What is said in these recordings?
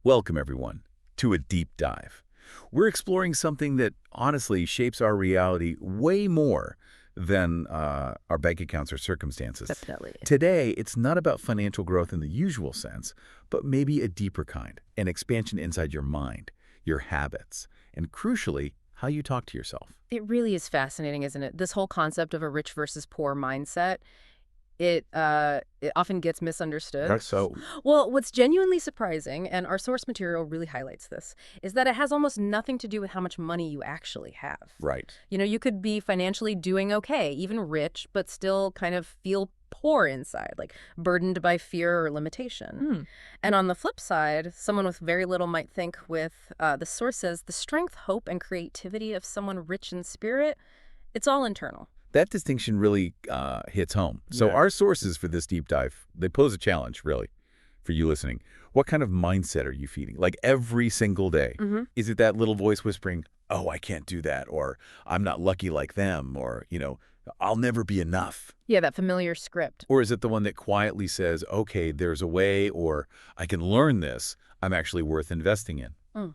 Welcome, everyone, to a deep dive. We're exploring something that honestly shapes our reality way more than our bank accounts or circumstances. Definitely. Today, it's not about financial growth in the usual sense, but maybe a deeper kind, an expansion inside your mind, your habits, and crucially, how you talk to yourself. It really is fascinating, isn't it? This whole concept of a rich versus poor mindset, it often gets misunderstood. That's so. Well, what's genuinely surprising, and our source material really highlights this, is that it has almost nothing to do with how much money you actually have. Right. You know, you could be financially doing okay, even rich, but still kind of feel poor inside, like burdened by fear or limitation. And on the flip side, someone with very little might think with, the source says, the strength, hope, and creativity of someone rich in spirit, it's all internal. That distinction really hits home. So Yeah. our sources for this deep dive, they pose a challenge, really, for you listening. What kind of mindset are you feeding? Like every single day? Is it that little voice whispering, oh, I can't do that, or I'm not lucky like them, or, I'll never be enough? Yeah, that familiar script. Or is it the one that quietly says, okay, there's a way, or I can learn this, I'm actually worth investing in? Mm.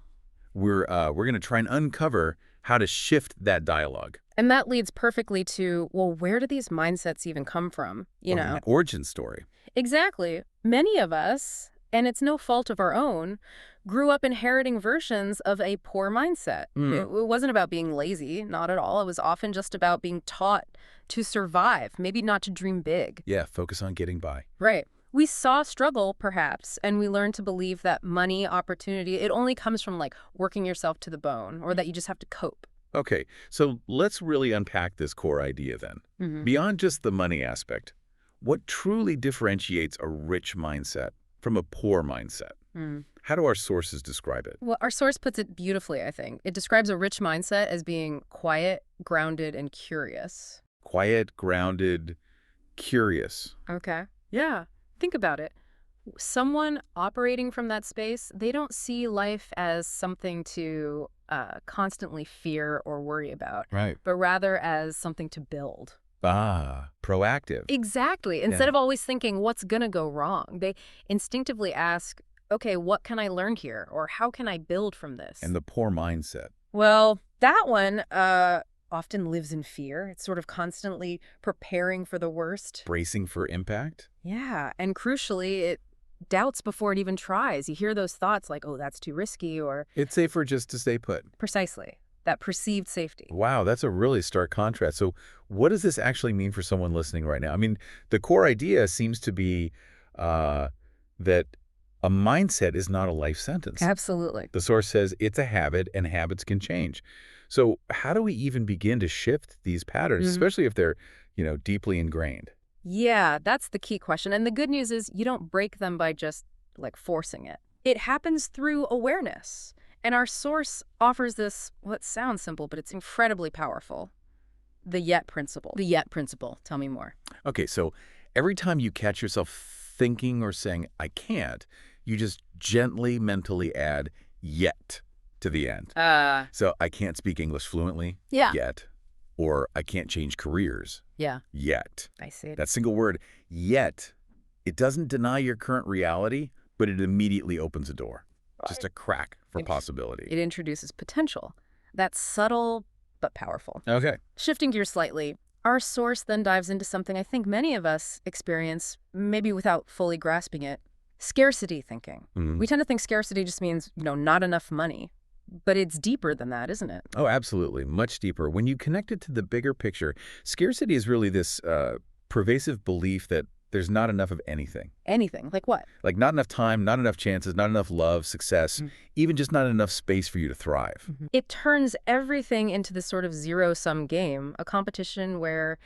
We're going to try and uncover how to shift that dialogue. And that leads perfectly to, well, where do these mindsets even come from? An origin story. Exactly. Many of us, and it's no fault of our own, grew up inheriting versions of a poor mindset. It wasn't about being lazy, not at all. It was often just about being taught to survive, maybe not to dream big. Yeah, focus on getting by. Right. We saw struggle, perhaps, and we learned to believe that money, opportunity, it only comes from, like, working yourself to the bone, or that you just have to cope. Okay, so let's really unpack this core idea then. Beyond just the money aspect, what truly differentiates a rich mindset from a poor mindset? How do our sources describe it? Well, our source puts it beautifully, I think. It describes a rich mindset as being quiet, grounded, and curious. Quiet, grounded, curious. Okay. Yeah. Think about it. Someone operating from that space, they don't see life as something to constantly fear or worry about, Right. but rather as something to build. Ah, proactive. Exactly. Instead of always thinking, what's going to go wrong? They instinctively ask, okay, what can I learn here? Or how can I build from this? And the poor mindset. Well, that one often lives in fear. It's sort of constantly preparing for the worst. Bracing for impact? Yeah. And crucially, it doubts before it even tries. You hear those thoughts like, oh, that's too risky, or It's safer just to stay put. precisely that perceived safety. Wow, that's a really stark contrast. So what does this actually mean for someone listening right now? I mean, the core idea seems to be that a mindset is not a life sentence. Absolutely. The source says it's a habit and habits can change. So how do we even begin to shift these patterns, especially if they're, deeply ingrained? Yeah, that's the key question. And the good news is you don't break them by just like forcing it. It happens through awareness. And our source offers this, what sounds simple, but it's incredibly powerful. The yet principle. The yet principle. Tell me more. Okay, so every time you catch yourself thinking or saying, I can't, you just gently mentally add yet to the end. So I can't speak English fluently Yeah. yet, or I can't change careers Yeah, yet. I see it. That single word, yet, it doesn't deny your current reality, but it immediately opens a door. Just a crack for possibility. It introduces potential. That's subtle but powerful. Okay. Shifting gears slightly, our source then dives into something I think many of us experience, maybe without fully grasping it, scarcity thinking. We tend to think scarcity just means, not enough money. But it's deeper than that, isn't it? Oh, absolutely. Much deeper. When you connect it to the bigger picture, scarcity is really this pervasive belief that there's not enough of anything. Anything. Like what? Like not enough time, not enough chances, not enough love, success, even just not enough space for you to thrive. It turns everything into this sort of zero-sum game, a competition where,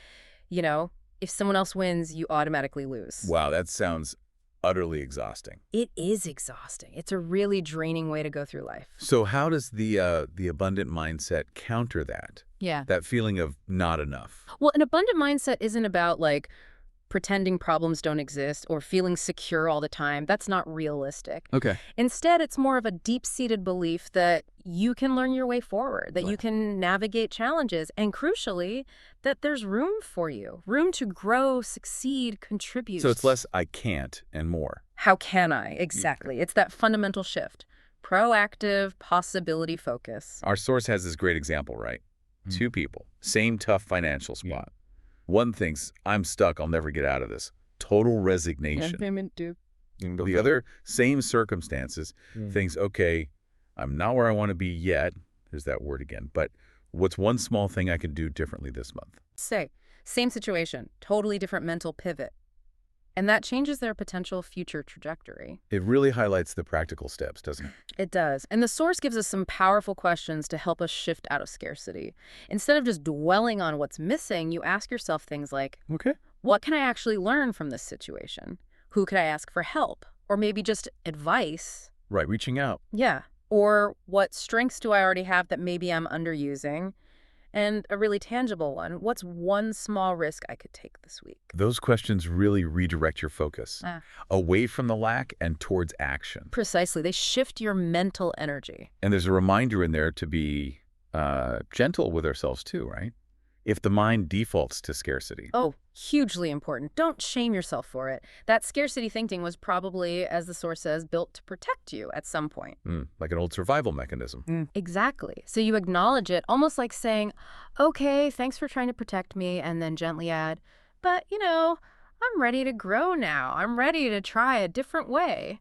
if someone else wins, you automatically lose. Wow, that sounds utterly exhausting. It is exhausting. It's a really draining way to go through life. So how does the abundant mindset counter that? Yeah. That feeling of not enough? Well, an abundant mindset isn't about, like, pretending problems don't exist or feeling secure all the time. That's not realistic. Okay. Instead, it's more of a deep-seated belief that you can learn your way forward, that you can navigate challenges, and crucially, that there's room for you, room to grow, succeed, contribute. So it's less I can't and more. How can I? Exactly. It's that fundamental shift. Proactive possibility focus. Our source has this great example, right? Two people, same tough financial spot. One thinks, I'm stuck, I'll never get out of this. Total resignation. The other, same circumstances, thinks, okay, I'm not where I want to be yet. There's that word again. But what's one small thing I could do differently this month? Same situation, totally different mental pivot. And that changes their potential future trajectory. It really highlights the practical steps, doesn't it? It does. And the source gives us some powerful questions to help us shift out of scarcity. Instead of just dwelling on what's missing, you ask yourself things like, Okay. what can I actually learn from this situation? Who could I ask for help? Or maybe just advice. Right, reaching out. Yeah. Or what strengths do I already have that maybe I'm underusing? And a really tangible one, what's one small risk I could take this week? Those questions really redirect your focus Ah. away from the lack and towards action. Precisely. They shift your mental energy. And there's a reminder in there to be gentle with ourselves too, right? If the mind defaults to scarcity. Oh, hugely important. Don't shame yourself for it. That scarcity thinking was probably, as the source says, built to protect you at some point. Like an old survival mechanism. Exactly. So you acknowledge it, almost like saying, okay, thanks for trying to protect me, and then gently add, but, I'm ready to grow now. I'm ready to try a different way.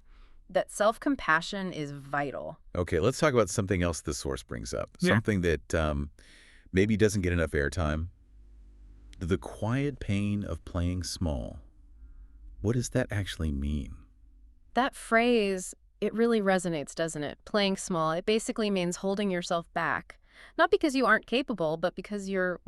That self-compassion is vital. Okay, let's talk about something else the source brings up. Yeah. Something that maybe doesn't get enough airtime. The quiet pain of playing small. What does that actually mean? That phrase, it really resonates, doesn't it? Playing small. It basically means holding yourself back. Not because you aren't capable, but because you're,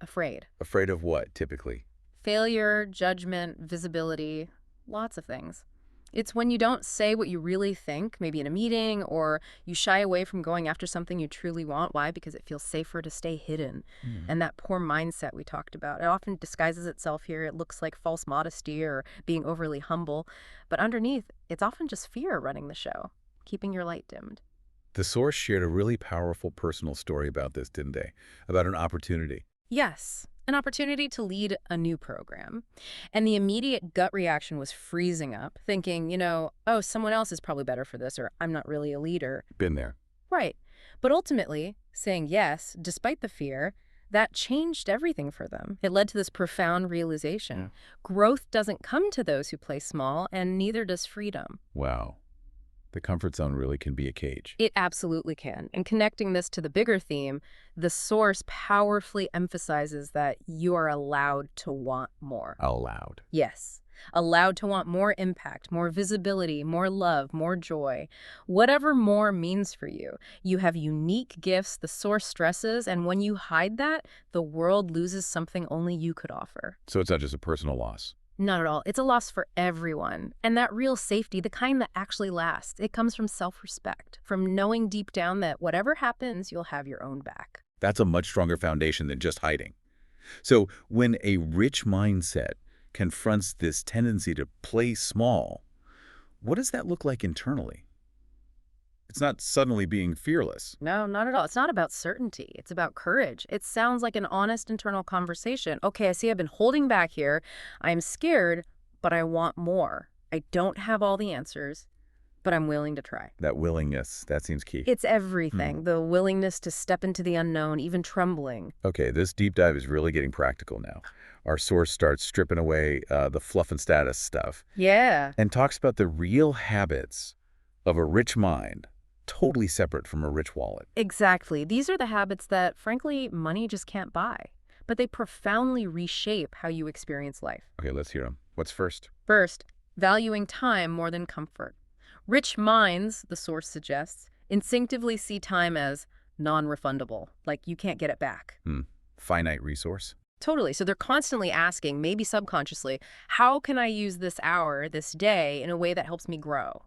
afraid. Afraid of what, typically? Failure, judgment, visibility, lots of things. It's when you don't say what you really think, maybe in a meeting, or you shy away from going after something you truly want. Why? Because it feels safer to stay hidden. And that poor mindset we talked about, it often disguises itself here. It looks like false modesty or being overly humble. But underneath, it's often just fear running the show, keeping your light dimmed. The source shared a really powerful personal story about this, didn't they? About an opportunity. Yes, an opportunity to lead a new program. And the immediate gut reaction was freezing up, thinking, oh, someone else is probably better for this, or I'm not really a leader. Been there. Right. But ultimately, saying yes, despite the fear, that changed everything for them. It led to this profound realization. Yeah. Growth doesn't come to those who play small, and neither does freedom. Wow. The comfort zone really can be a cage. It absolutely can. And connecting this to the bigger theme, the source powerfully emphasizes that you are allowed to want more. Allowed. Yes. Allowed to want more impact, more visibility, more love, more joy. Whatever more means for you. You have unique gifts, the source stresses, and when you hide that, the world loses something only you could offer. So it's not just a personal loss. Not at all. It's a loss for everyone. And that real safety, the kind that actually lasts, it comes from self-respect, from knowing deep down that whatever happens, you'll have your own back. That's a much stronger foundation than just hiding. So when a rich mindset confronts this tendency to play small, what does that look like internally? It's not suddenly being fearless. No, not at all. It's not about certainty. It's about courage. It sounds like an honest internal conversation. Okay, I see I've been holding back here. I'm scared, but I want more. I don't have all the answers, but I'm willing to try. That willingness, that seems key. It's everything. The willingness to step into the unknown, even trembling. Okay, this deep dive is really getting practical now. Our source starts stripping away the fluff and status stuff Yeah. and talks about the real habits of a rich mind, totally separate from a rich wallet. Exactly. These are the habits that, frankly, money just can't buy. But they profoundly reshape how you experience life. Okay, let's hear them. What's first? First, valuing time more than comfort. Rich minds, the source suggests, instinctively see time as non-refundable, like you can't get it back. Finite resource. Totally. So they're constantly asking, maybe subconsciously, how can I use this hour, this day, in a way that helps me grow?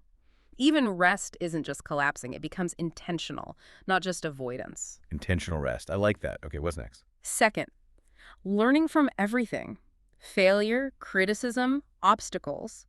Even rest isn't just collapsing. It becomes intentional, not just avoidance. Intentional rest. I like that. Okay, what's next? Second, learning from everything. Failure, criticism, obstacles.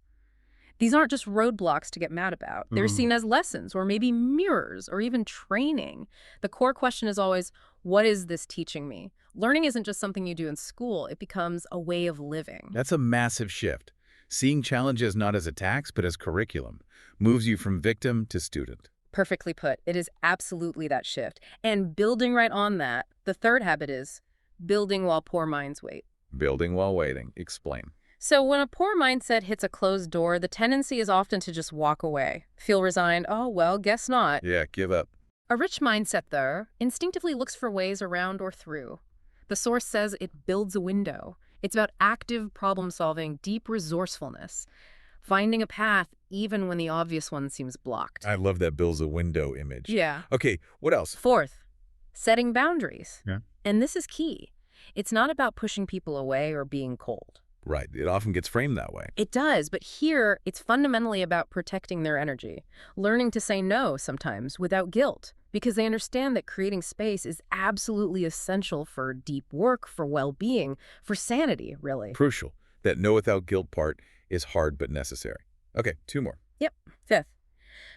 These aren't just roadblocks to get mad about. They're seen as lessons or maybe mirrors or even training. The core question is always, what is this teaching me? Learning isn't just something you do in school. It becomes a way of living. That's a massive shift. Seeing challenges not as attacks, but as curriculum moves you from victim to student. Perfectly put. It is absolutely that shift. And building right on that, the third habit is building while poor minds wait. Building while waiting. Explain. So when a poor mindset hits a closed door, the tendency is often to just walk away, feel resigned, oh, well, guess not. Yeah, give up. A rich mindset, though, instinctively looks for ways around or through. The source says it builds a window. It's about active problem solving, deep resourcefulness, finding a path even when the obvious one seems blocked. I love that builds a window image. Yeah. Okay, what else? Fourth, setting boundaries. Yeah. And this is key. It's not about pushing people away or being cold. Right, it often gets framed that way. It does, but here it's fundamentally about protecting their energy, learning to say no sometimes without guilt, because they understand that creating space is absolutely essential for deep work, for well-being, for sanity, really. Crucial. That no without guilt part is hard but necessary. Okay, 2 more. Yep. Fifth,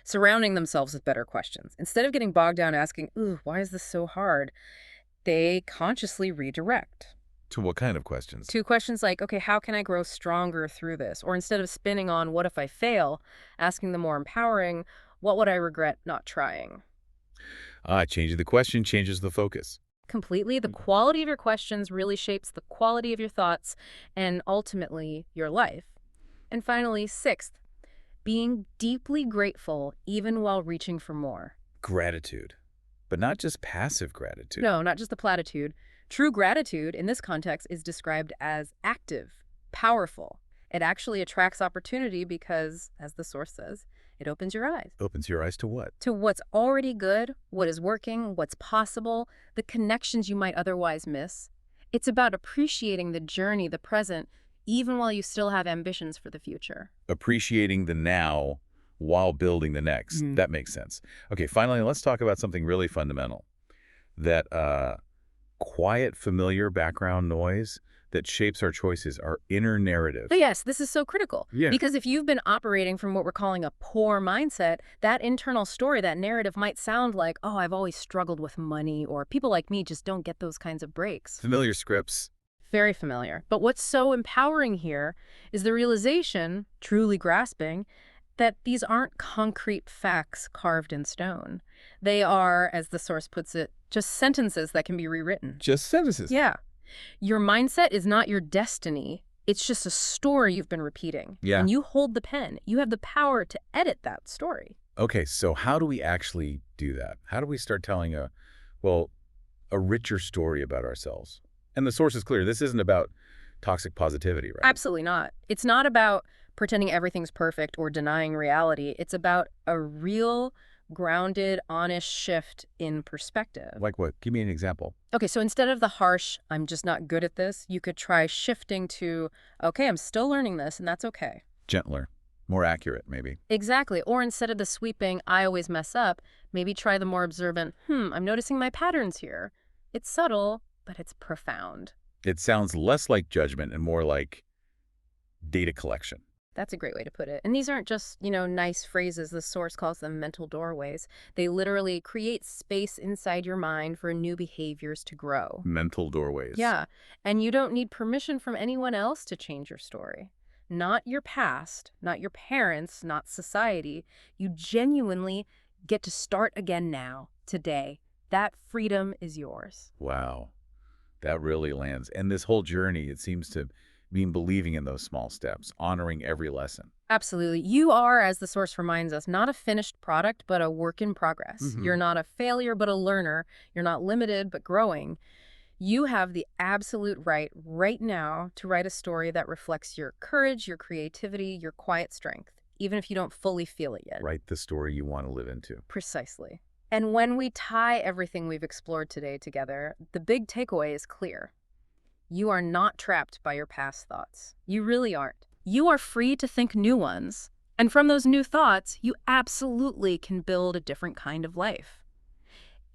surrounding themselves with better questions. Instead of getting bogged down asking, ooh, why is this so hard? They consciously redirect. To what kind of questions? To questions like, okay, how can I grow stronger through this? Or instead of spinning on what if I fail, asking the more empowering, what would I regret not trying? Changing the question changes the focus. Completely. The quality of your questions really shapes the quality of your thoughts and ultimately your life. And finally, sixth, being deeply grateful even while reaching for more. Gratitude. But not just passive gratitude. No, not just the platitude. True gratitude in this context is described as active, powerful. It actually attracts opportunity because, as the source says, it opens your eyes. Opens your eyes to what? To what's already good, what is working, what's possible, the connections you might otherwise miss. It's about appreciating the journey, the present, even while you still have ambitions for the future. Appreciating the now while building the next. That makes sense. Okay, finally, let's talk about something really fundamental. That quiet, familiar background noise that shapes our choices, our inner narrative. But yes, this is so critical. Yeah. Because if you've been operating from what we're calling a poor mindset, that internal story, that narrative might sound like, oh, I've always struggled with money, or people like me just don't get those kinds of breaks. Familiar scripts. Very familiar. But what's so empowering here is the realization, truly grasping, that these aren't concrete facts carved in stone. They are, as the source puts it, just sentences that can be rewritten. Just sentences. Yeah. Your mindset is not your destiny. It's just a story you've been repeating. Yeah. And you hold the pen. You have the power to edit that story. Okay, so how do we actually do that? How do we start telling a richer story about ourselves? And the source is clear. This isn't about toxic positivity, right? Absolutely not. It's not about pretending everything's perfect or denying reality. It's about a real, grounded, honest shift in perspective. Like what? Give me an example. Okay, so instead of the harsh, I'm just not good at this, you could try shifting to, okay, I'm still learning this, and that's okay. Gentler. More accurate, maybe. Exactly. Or instead of the sweeping, I always mess up, maybe try the more observant, I'm noticing my patterns here. It's subtle, but it's profound. It sounds less like judgment and more like data collection. That's a great way to put it. And these aren't just, nice phrases. The source calls them mental doorways. They literally create space inside your mind for new behaviors to grow. Mental doorways. Yeah. And you don't need permission from anyone else to change your story. Not your past, not your parents, not society. You genuinely get to start again now, today. That freedom is yours. Wow. That really lands. And this whole journey, it seems to mean believing in those small steps, honoring every lesson. Absolutely. You are, as the source reminds us, not a finished product, but a work in progress. You're not a failure, but a learner. You're not limited, but growing. You have the absolute right now, to write a story that reflects your courage, your creativity, your quiet strength, even if you don't fully feel it yet. Write the story you want to live into. Precisely. And when we tie everything we've explored today together, the big takeaway is clear. You are not trapped by your past thoughts. You really aren't. You are free to think new ones. And from those new thoughts, you absolutely can build a different kind of life.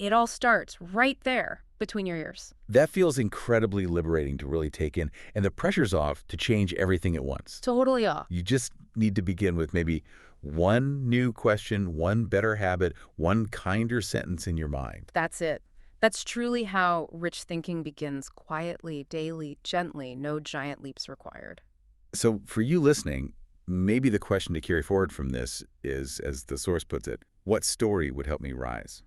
It all starts right there between your ears. That feels incredibly liberating to really take in, and the pressure's off to change everything at once. Totally off. You just need to begin with maybe one new question, one better habit, one kinder sentence in your mind. That's it. That's truly how rich thinking begins, quietly, daily, gently, no giant leaps required. So for you listening, maybe the question to carry forward from this is, as the source puts it, What story would help me rise?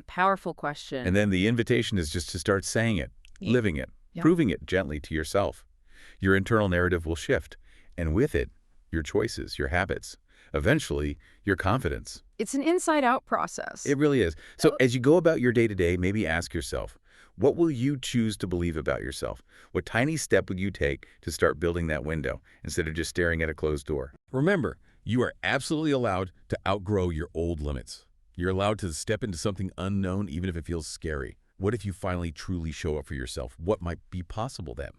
Powerful question. And then the invitation is just to start saying it, living it, Yeah. proving it gently to yourself. Your internal narrative will shift, and with it, your choices, your habits, eventually, your confidence. It's an inside-out process. It really is. So as you go about your day-to-day, maybe ask yourself, what will you choose to believe about yourself? What tiny step would you take to start building that window instead of just staring at a closed door? Remember, you are absolutely allowed to outgrow your old limits. You're allowed to step into something unknown even if it feels scary. What if you finally truly show up for yourself? What might be possible then?